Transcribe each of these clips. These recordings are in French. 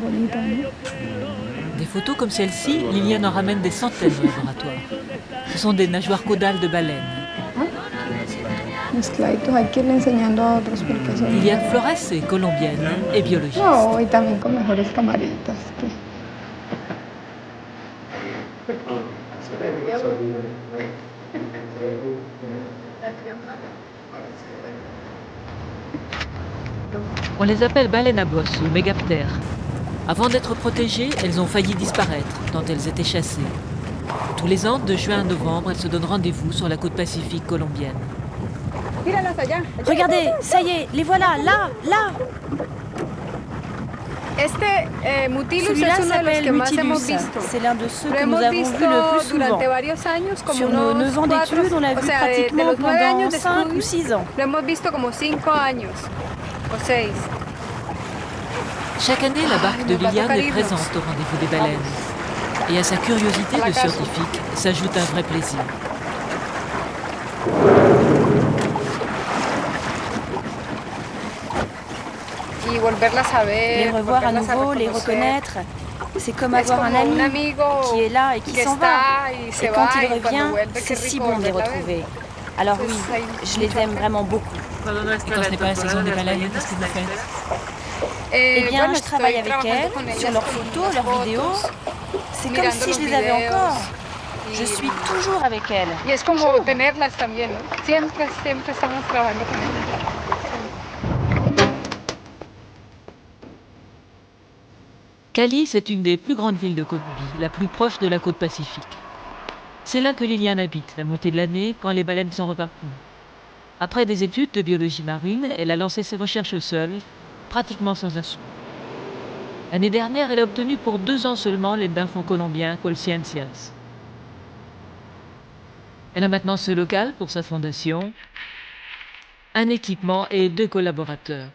bonita, ¿no? Des photos comme celle-ci, Liliane en ramène des centaines au laboratoire. Ce sont des nageoires caudales de baleines. Mezcladitos, hay que irle enseñando a otros porque son... Liliane Flores est colombienne et biologiste. No, y también con mejores camaritas. On les appelle baleines à bosse ou mégaptères. Avant d'être protégées, elles ont failli disparaître tant elles étaient chassées. Tous les ans, de juin à novembre, elles se donnent rendez-vous sur la côte pacifique colombienne. Regardez, ça y est, les voilà, là. Celui-là s'appelle Mutilus. C'est l'un de ceux que nous avons vus le plus souvent. Sur nos 9 ans d'études, on l'a vu pratiquement pendant 5 ou 6 ans. Chaque année, la barque de Liliane est présente au rendez-vous des baleines. Et à sa curiosité de scientifique s'ajoute un vrai plaisir. Les revoir à nouveau, les reconnaître, c'est comme avoir un ami qui est là et qui s'en va. Et quand il revient, c'est si bon de les retrouver. Alors oui, je les aime vraiment beaucoup. Et quand ce n'est pas la saison des baleines, qu'est-ce que vous faites ? Eh bien, je travaille avec elles, sur leurs photos, leurs vidéos. C'est comme si je les avais encore. Je suis toujours avec elles. Y es como tenerlas también, ¿no? Siempre estamos trabajando con ellas. Cali, c'est une des plus grandes villes de Colombie, la plus proche de la côte pacifique. C'est là que Liliane habite, la moitié de l'année, quand les baleines sont reparties. Après des études de biologie marine, elle a lancé ses recherches seule, pratiquement sans un sou. L'année dernière, elle a obtenu pour 2 ans seulement l'aide d'un fonds colombien, Colciencias. Elle a maintenant ce local pour sa fondation, un équipement et 2 collaborateurs.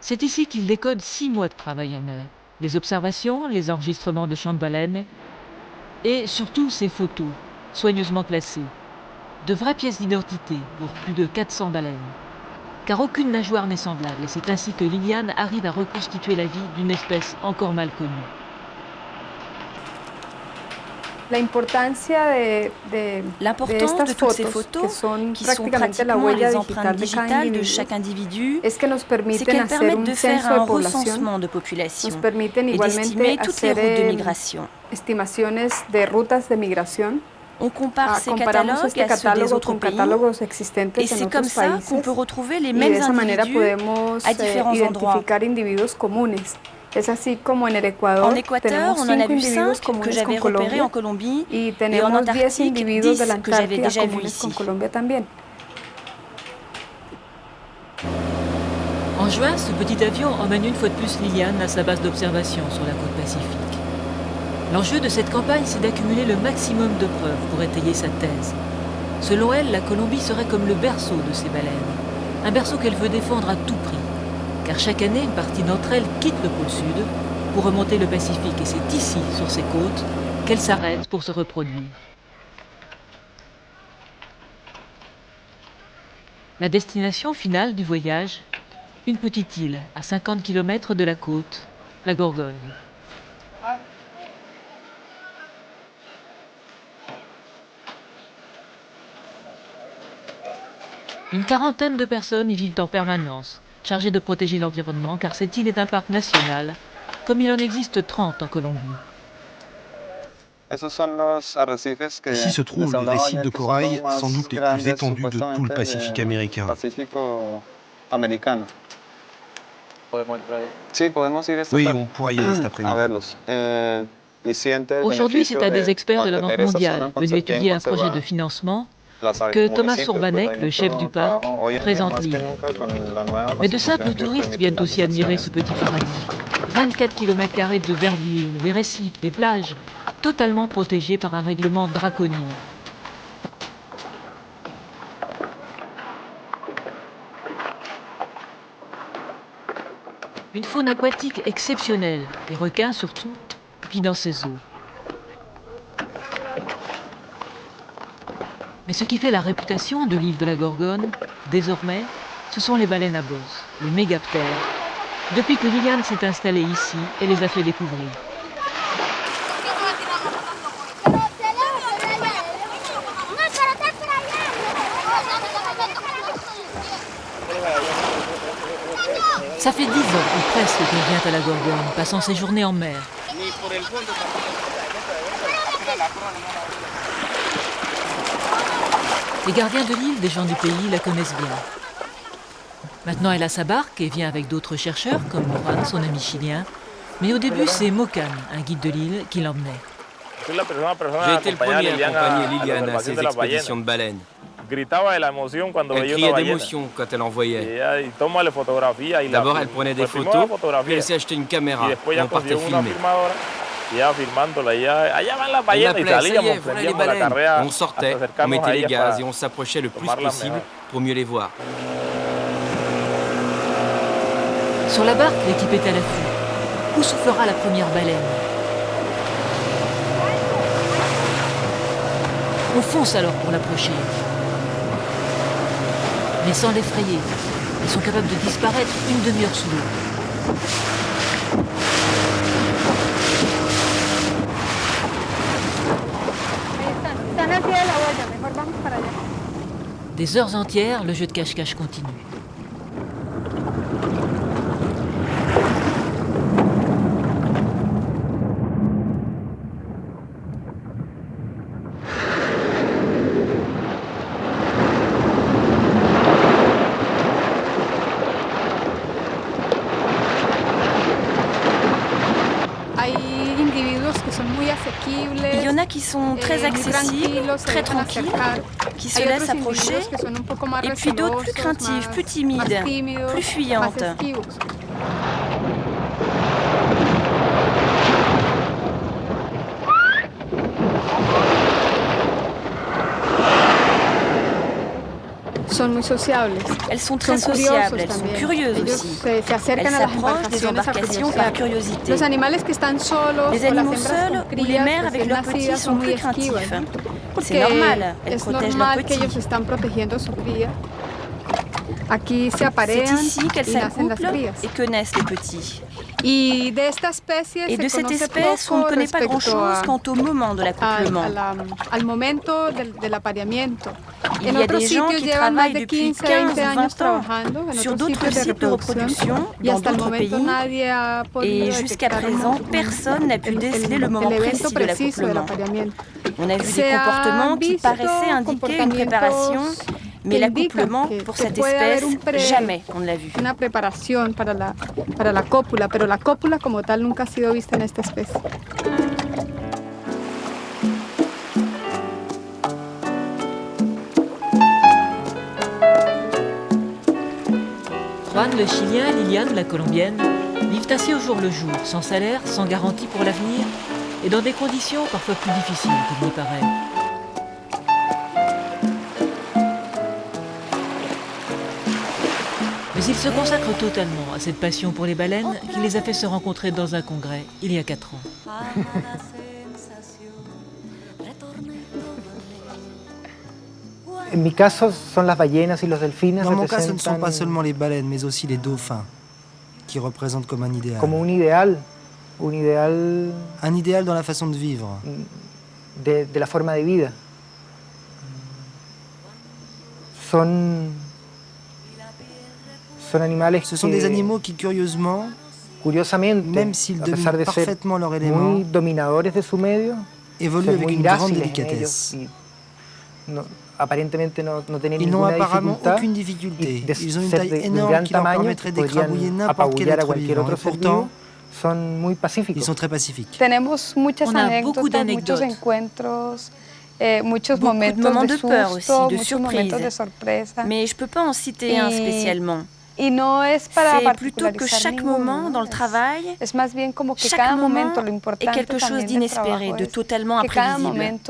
C'est ici qu'il décode 6 mois de travail en mer. Les observations, les enregistrements de champs de baleines et surtout ces photos, soigneusement classées. De vraies pièces d'identité pour plus de 400 baleines. Car aucune nageoire n'est semblable et c'est ainsi que Liliane arrive à reconstituer la vie d'une espèce encore mal connue. L'importance de toutes ces photos, qui sont pratiquement les empreintes digitales de chaque individu, c'est qu'elles permettent de faire un recensement de population et d'estimer toutes les routes de migration. On compare ces catalogues à ceux des autres pays et c'est comme ça qu'on peut retrouver les mêmes individus à différents endroits. En Équateur, on en a vu 5 que j'avais repérés en Colombie et en Antarctique, 10 que j'avais déjà vus ici. En juin, ce petit avion emmène une fois de plus Liliane à sa base d'observation sur la côte pacifique. L'enjeu de cette campagne, c'est d'accumuler le maximum de preuves pour étayer sa thèse. Selon elle, la Colombie serait comme le berceau de ces baleines. Un berceau qu'elle veut défendre à tout prix. Car chaque année, une partie d'entre elles quitte le pôle sud pour remonter le Pacifique. Et c'est ici, sur ces côtes, qu'elles s'arrêtent pour se reproduire. La destination finale du voyage, une petite île à 50 km de la côte, la Gorgone. Une quarantaine de personnes y vivent en permanence, chargées de protéger l'environnement, car cette île est un parc national, comme il en existe 30 en Colombie. Ici se trouvent les récifs de corail, sans doute les plus étendus de tout le Pacifique américain. Oui, on pourra y aller cet après-midi. Aujourd'hui, c'est à des experts de la Banque mondiale, venus étudier un projet de financement, que Thomas Sourbanec, le chef du parc, présente l'île. Mais de simples touristes viennent aussi admirer ce petit paradis. 24 km² de verdure, des récifs, des plages, totalement protégés par un règlement draconien. Une faune aquatique exceptionnelle, les requins surtout, vivent dans ces eaux. Mais ce qui fait la réputation de l'île de la Gorgone, désormais, ce sont les baleines à bosse, les mégaptères, Depuis que Liliane s'est installée ici, elle les a fait découvrir. Ça fait 10 ans ou presque qu'elle vient à la Gorgone, passant ses journées en mer. Les gardiens de l'île, des gens du pays, la connaissent bien. Maintenant, elle a sa barque et vient avec d'autres chercheurs, comme Juan, son ami chilien. Mais au début, c'est Mocan, un guide de l'île, qui l'emmenait. J'ai été le premier à accompagner Liliane à ses expéditions de baleines. Elle criait d'émotion quand elle en voyait. D'abord, elle prenait des photos, puis elle s'est acheté une caméra et on partait filmer. Elle l'appelait, ça y est, voilà les baleines. On sortait, on mettait les gaz et on s'approchait le plus possible pour mieux les voir. Sur la barque, l'équipe est à l'affût. Où soufflera la première baleine? On fonce alors pour l'approcher. Mais sans l'effrayer. Ils sont capables de disparaître une demi-heure sous l'eau. Des heures entières, le jeu de cache-cache continue. Il y en a qui sont très accessibles, très tranquilles, qui se laissent approcher, et puis d'autres plus craintives, plus timides, plus fuyantes. Elles sont très sociables, elles sont curieuses aussi. Elles s'approchent des embarcations par curiosité. Les animaux seuls ou les mères avec leurs petits sont plus craintifs. C'est normal, elles protègent leurs petits. C'est ici qu'elles s'accouplent et que naissent les petits. Et de cette espèce, on ne connaît pas grand-chose quant au moment de l'accouplement. Il y a des gens qui travaillent depuis 15 ou 20 ans sur d'autres sites de reproduction dans d'autres pays et jusqu'à présent, personne n'a pu déceler le moment précis de l'accouplement. On a vu des comportements qui paraissaient indiquer une préparation, mais l'accouplement pour cette espèce, jamais on ne l'a vu. Una preparación para la cópula, pero la cópula como tal nunca ha sido vista en esta especie. Juan, le Chilien, Liliane, la Colombienne, vivent ainsi au jour le jour, sans salaire, sans garantie pour l'avenir, et dans des conditions parfois plus difficiles qu'il n'y paraît. Mais ils se consacrent totalement à cette passion pour les baleines qui les a fait se rencontrer dans un congrès il y a 4 ans. Dans mon cas, ce ne sont pas seulement les baleines, mais aussi les dauphins, qui représentent comme un idéal. Un idéal dans la façon de vivre. De la forma de vida. Ce sont des animaux qui, curieusement, même s'ils dominent parfaitement leur élément, évoluent avec une grande délicatesse. Ils n'ont apparemment aucune difficulté. Ils ont une taille énorme qui leur permettrait d'écrabouiller n'importe quel être vivant. Et pourtant, ils sont très pacifiques. On a beaucoup d'anecdotes. Beaucoup de moments de peur aussi, de surprise. Mais je ne peux pas en citer un spécialement. C'est plutôt que chaque moment dans le travail, chaque moment est quelque chose d'inespéré, de totalement imprévisible.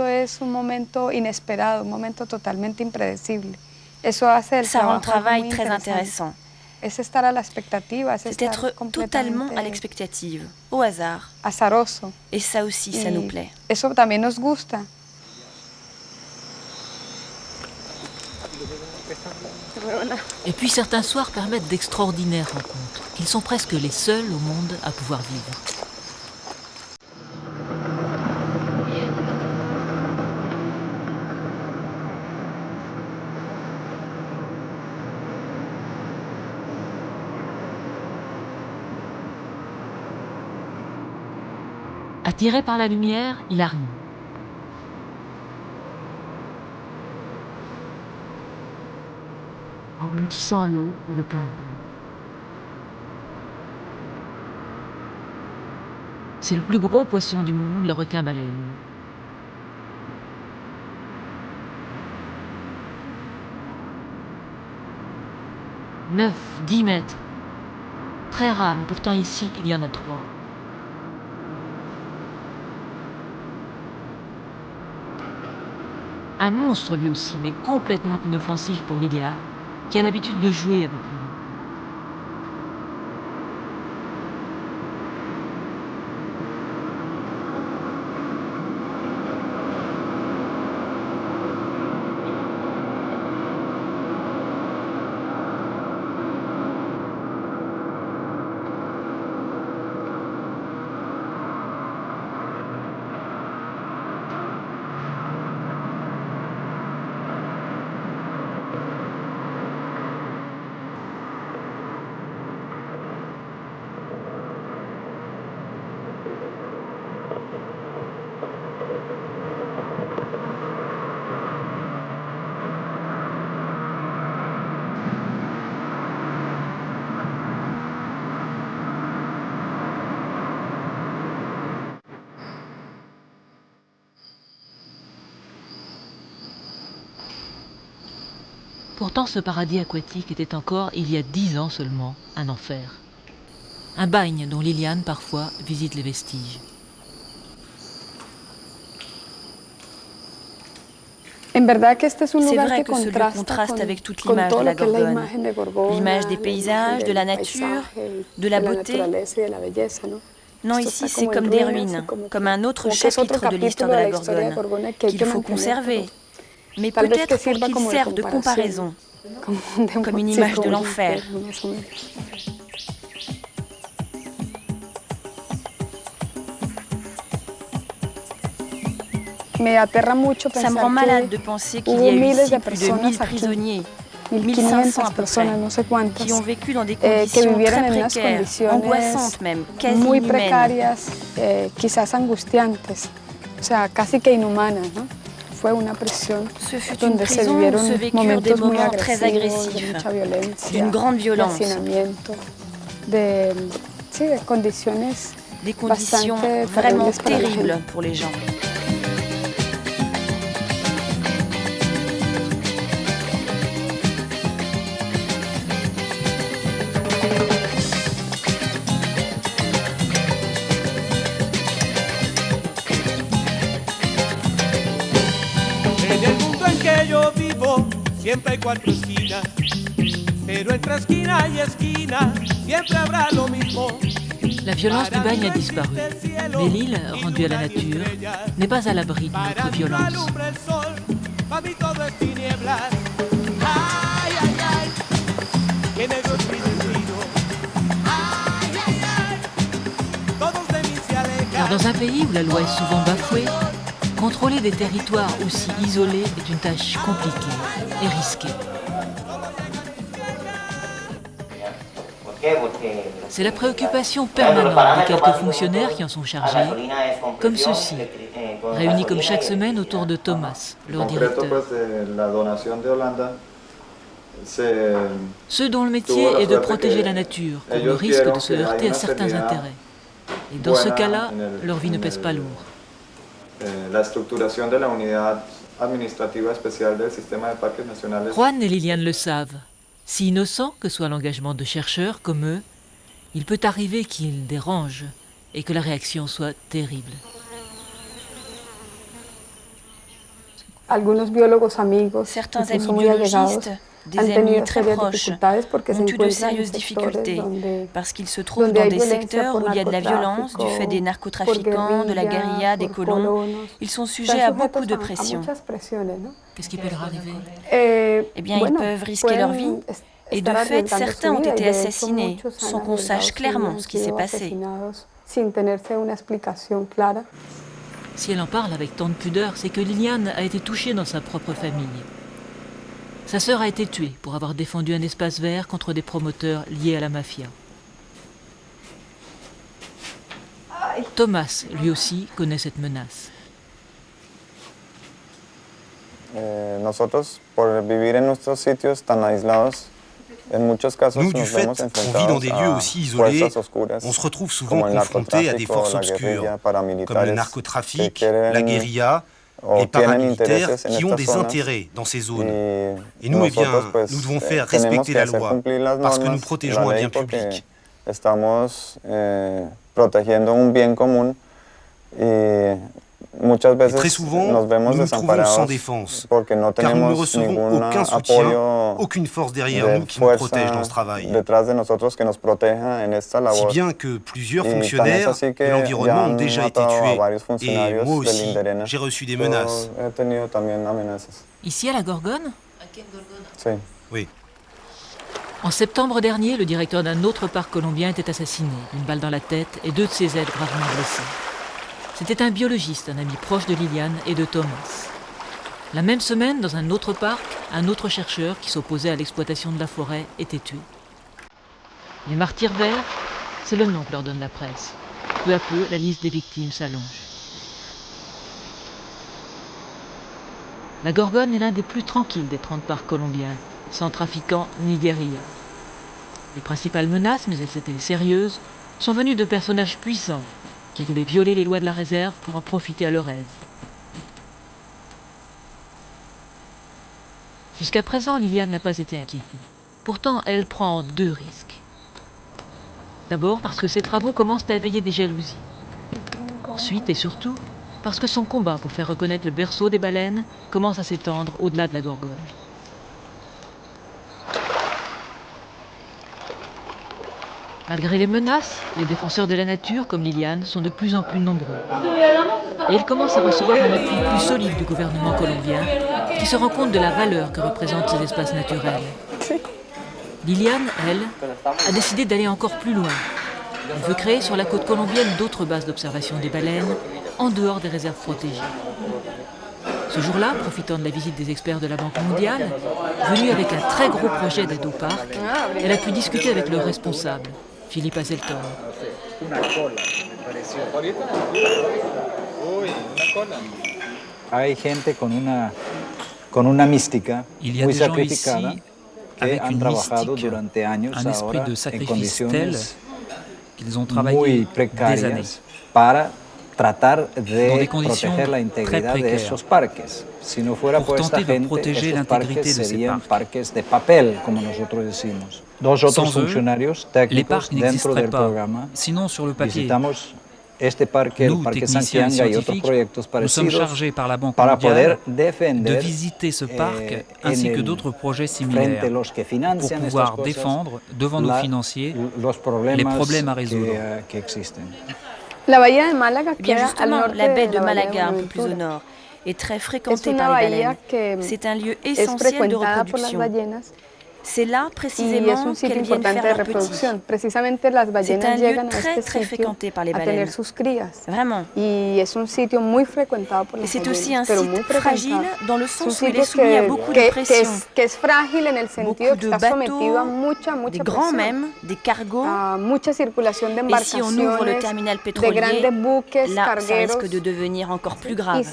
Ça rend le travail très intéressant. C'est être totalement à l'expectative, au hasard. Et ça aussi, ça nous plaît. Et puis certains soirs permettent d'extraordinaires rencontres, qu'ils sont presque les seuls au monde à pouvoir vivre. Attiré par la lumière, il a ri. En sans l'eau, le pauvre. C'est le plus gros poisson du monde, le requin-baleine. « 9, 10 mètres. Très rare, pourtant ici, il y en a 3. Un monstre lui aussi, mais complètement inoffensif pour Lilia, qui a l'habitude de jouer avec lui. Pourtant, ce paradis aquatique était encore, il y a 10 ans seulement, un enfer. Un bagne dont Liliane, parfois, visite les vestiges. C'est vrai que ce lieu contraste avec toute l'image de la Gorgone. L'image des paysages, de la nature, de la beauté. Non, ici, c'est comme des ruines, comme un autre chapitre de l'histoire de la Gorgone, qu'il faut conserver. Mais peut-être pour qu'il serve de comparaison, comme une image de l'enfer. Ça me rend malade de penser qu'il y a eu ici plus de 1000 prisonniers, 1500 à peu près, qui ont vécu dans des conditions très précaires, angoissantes même, quasi inhumaines. Ce fut une prison où se vécurent des moments très agressifs, d'une grande violence. Des conditions vraiment terribles pour les gens. Siempre hay 4 esquinas, pero entre esquina y esquina siempre habrá lo mismo. La violence du bagne a disparu, mais l'île, rendue à la nature, n'est pas à l'abri de notre violence. Car dans un pays où la loi est souvent bafouée, contrôler des territoires aussi isolés est une tâche compliquée et risquée. C'est la préoccupation permanente des quelques fonctionnaires qui en sont chargés, comme ceux-ci, réunis comme chaque semaine autour de Thomas, leur directeur. Ceux dont le métier est de protéger la nature, contre le risque de se heurter à certains intérêts. Et dans ce cas-là, leur vie ne pèse pas lourd. Juan et Liliane le savent. Si innocent que soit l'engagement de chercheurs comme eux, il peut arriver qu'ils dérangent et que la réaction soit terrible. Certains amis biologistes des amis très proches ont eu de sérieuses difficultés parce qu'ils se trouvent dans des secteurs où il y a de la violence du fait des narcotrafiquants, de la guérilla, des colons. Ils sont sujets à beaucoup de pression. Qu'est-ce qui peut leur arriver? Eh bien, ils peuvent risquer leur vie. Et de fait, certains ont été assassinés sans qu'on sache clairement ce qui s'est passé. Si elle en parle avec tant de pudeur, c'est que Liliane a été touchée dans sa propre famille. Sa sœur a été tuée pour avoir défendu un espace vert contre des promoteurs liés à la mafia. Thomas, lui aussi, connaît cette menace. Nosotros, por vivir en nuestros sitios tan aislados, Nous, du fait qu'on vit dans des lieux aussi isolés, on se retrouve souvent confrontés à des forces obscures, comme le narcotrafic, la guérilla, les paramilitaires qui ont des intérêts dans ces zones. Et nous, eh bien, nous devons faire respecter la loi, parce que nous protégeons un bien public. Et très souvent, nous nous trouvons sans défense, car nous ne recevons aucun soutien, aucune force derrière nous qui nous protège dans ce travail. Si bien que plusieurs fonctionnaires de l'environnement ont déjà été tués, et moi aussi, j'ai reçu des menaces. Ici à la Gorgone? Oui. En septembre dernier, le directeur d'un autre parc colombien était assassiné, une balle dans la tête et 2 de ses aides gravement blessés. C'était un biologiste, un ami proche de Liliane et de Thomas. La même semaine, dans un autre parc, un autre chercheur qui s'opposait à l'exploitation de la forêt était tué. Les martyrs verts, c'est le nom que leur donne la presse. Peu à peu, la liste des victimes s'allonge. La Gorgone est l'un des plus tranquilles des 30 parcs colombiens, sans trafiquants ni guérilla. Les principales menaces, mais elles étaient sérieuses, sont venues de personnages puissants qui voulaient violer les lois de la réserve pour en profiter à leur aise. Jusqu'à présent, Liliane n'a pas été inquiétée. Pourtant, elle prend 2 risques. D'abord parce que ses travaux commencent à éveiller des jalousies. Ensuite et surtout, parce que son combat pour faire reconnaître le berceau des baleines commence à s'étendre au-delà de la Gorgone. Malgré les menaces, les défenseurs de la nature, comme Liliane, sont de plus en plus nombreux. Et ils commencent à recevoir un appui plus solide du gouvernement colombien, qui se rend compte de la valeur que représentent ces espaces naturels. Liliane, elle, a décidé d'aller encore plus loin. Elle veut créer sur la côte colombienne d'autres bases d'observation des baleines, en dehors des réserves protégées. Ce jour-là, profitant de la visite des experts de la Banque mondiale, venue avec un très gros projet d'aide au parc, elle a pu discuter avec le responsable, Philippe Azelton. Il y a des gens ici avec une mystique, un esprit de sacrifice tel qu'ils ont travaillé des années dans des conditions très précaires pour tenter de protéger l'intégrité de ces parcs. Sans eux, les parcs n'existeraient pas, sinon sur le papier. Nous, techniciens scientifiques, nous sommes chargés par la Banque mondiale de visiter ce parc ainsi que d'autres projets similaires pour pouvoir défendre devant nos financiers les problèmes à résoudre. Bien justement, la baie de Malaga, un peu plus au nord, est très fréquentée par les baleines. C'est un lieu essentiel de reproduction. C'est là précisément qu'elles viennent faire leur petits. C'est un lieu très très fréquenté par les baleines. Vraiment. Et c'est aussi un site fragile dans le sens où il est soumis à beaucoup de pression. Beaucoup de bateaux, des grands même, des cargos. Et si on ouvre le terminal pétrolier, là, ça risque de devenir encore plus grave.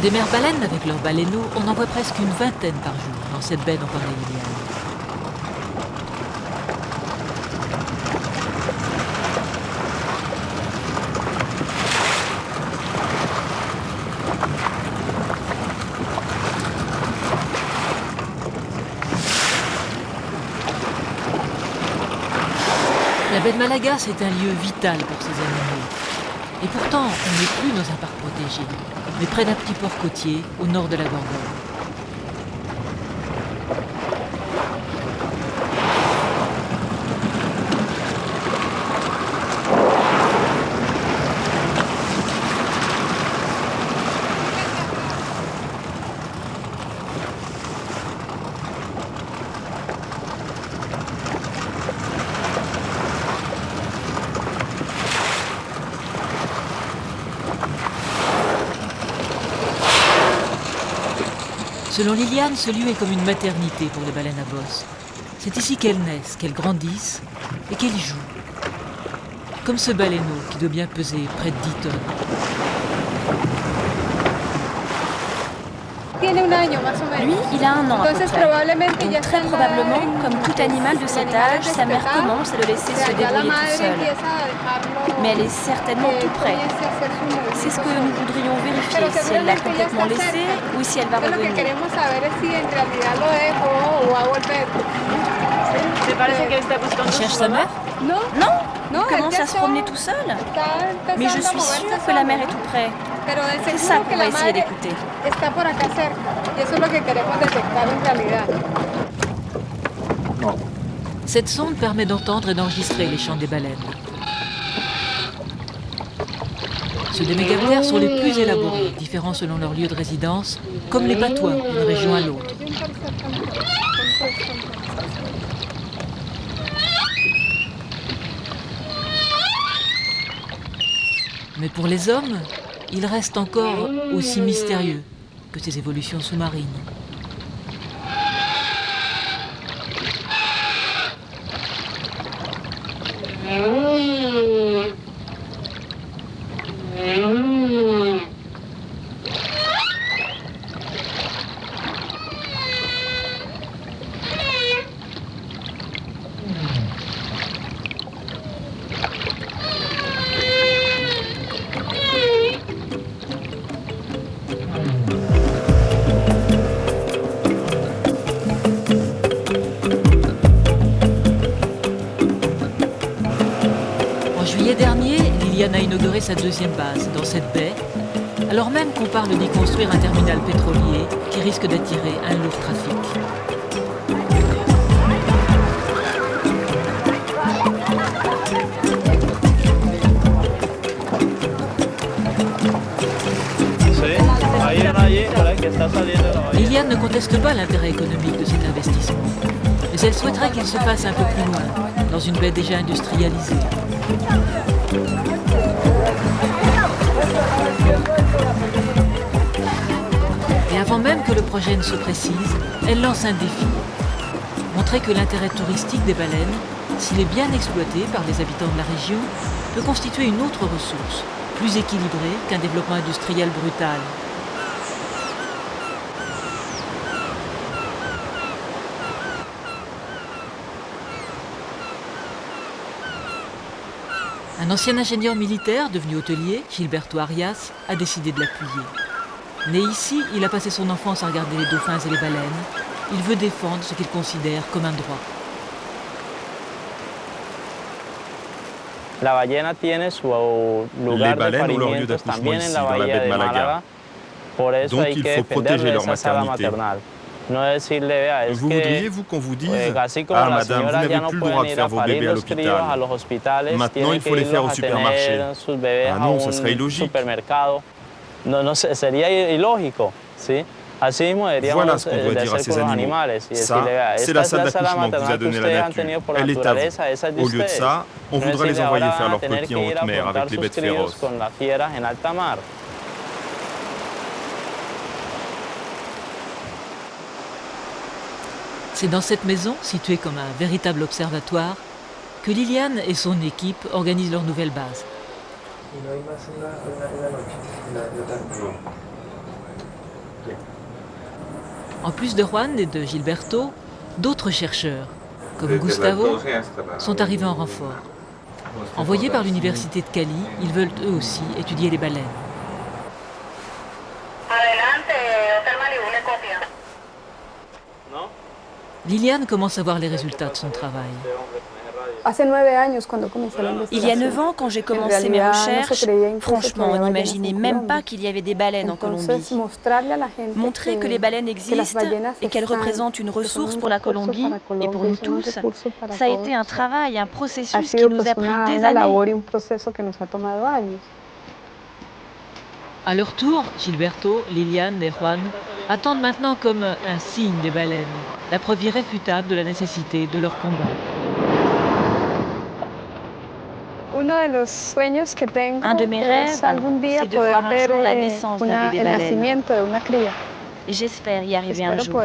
Des mères baleines avec leurs baleineaux, on en voit presque une vingtaine par jour dans cette baie dont parlait Liliane. La baie de Malaga, c'est un lieu vital pour ces animaux. Et pourtant, on n'est plus dans un parc protégé. mais près d'un petit port côtier au nord de la Gorgone. Selon Liliane, ce lieu est comme une maternité pour les baleines à bosse. C'est ici qu'elles naissent, qu'elles grandissent et qu'elles y jouent. Comme ce baleineau qui doit bien peser près de 10 tonnes. Lui, il a 1 an à peu près. Donc très probablement, comme tout animal de cet âge, sa mère commence à le laisser se débrouiller tout seul. Mais elle est certainement tout près. C'est ce que nous voudrions vérifier, si elle l'a complètement laissé ou si elle va revenir. Il cherche sa mère? Non. Il commence à se promener tout seul. Mais je suis sûre que la mère est tout près. C'est ça qu'on va essayer d'écouter. Cette sonde permet d'entendre et d'enregistrer les chants des baleines. Ceux des mégaptères sont les plus élaborés, différents selon leur lieu de résidence, comme les patois d'une région à l'autre. Mais pour les hommes, il reste encore aussi mystérieux que ces évolutions sous-marines. Liliane a inauguré sa 2e base dans cette baie, alors même qu'on parle d'y construire un terminal pétrolier qui risque d'attirer un lourd trafic. Liliane ne conteste pas l'intérêt économique de cet investissement, mais elle souhaiterait qu'il se fasse un peu plus loin, dans une baie déjà industrialisée. Et avant même que le projet ne se précise, elle lance un défi. Montrer que l'intérêt touristique des baleines, s'il est bien exploité par les habitants de la région, peut constituer une autre ressource, plus équilibrée qu'un développement industriel brutal. Un ancien ingénieur militaire devenu hôtelier, Gilberto Arias, a décidé de l'appuyer. Né ici, il a passé son enfance à regarder les dauphins et les baleines. Il veut défendre ce qu'il considère comme un droit. Les baleines ont leur lieu d'accouchement ici, dans la baie de Malaga. Donc il faut protéger leur maternité. Vous voudriez-vous qu'on vous dise « Ah madame, vous n'avez plus le droit de faire vos bébés à l'hôpital. Maintenant il faut les faire au supermarché. » Ah non, ça serait illogique. No sería ilógico, ¿sí? Así mismo deberíamos de hacer con los animales. Ça, c'est la salle d'accouchement que vous a donnée la nature. Elle est à vous. Au lieu de ça, on voudrait les envoyer faire leurs petits en haute mer avec les bêtes féroces. C'est dans cette maison, située comme un véritable observatoire, que Liliane et son équipe organisent leur nouvelle base. En plus de Juan et de Gilberto, d'autres chercheurs, comme Gustavo, sont arrivés en renfort. Envoyés par l'université de Cali, ils veulent eux aussi étudier les baleines. Liliane commence à voir les résultats de son travail. Il y a 9 ans, quand j'ai commencé mes recherches, franchement, on n'imaginait même pas qu'il y avait des baleines en Colombie. Montrer que les baleines existent et qu'elles représentent une ressource pour la Colombie et pour nous tous, ça a été un travail, un processus qui nous a pris des années. À leur tour, Gilberto, Liliane et Juan attendent maintenant comme un signe des baleines, la preuve irréfutable de la nécessité de leur combat. Un de mes rêves, c'est de voir un jour la naissance d'un bébé baleine. Et j'espère y arriver un jour.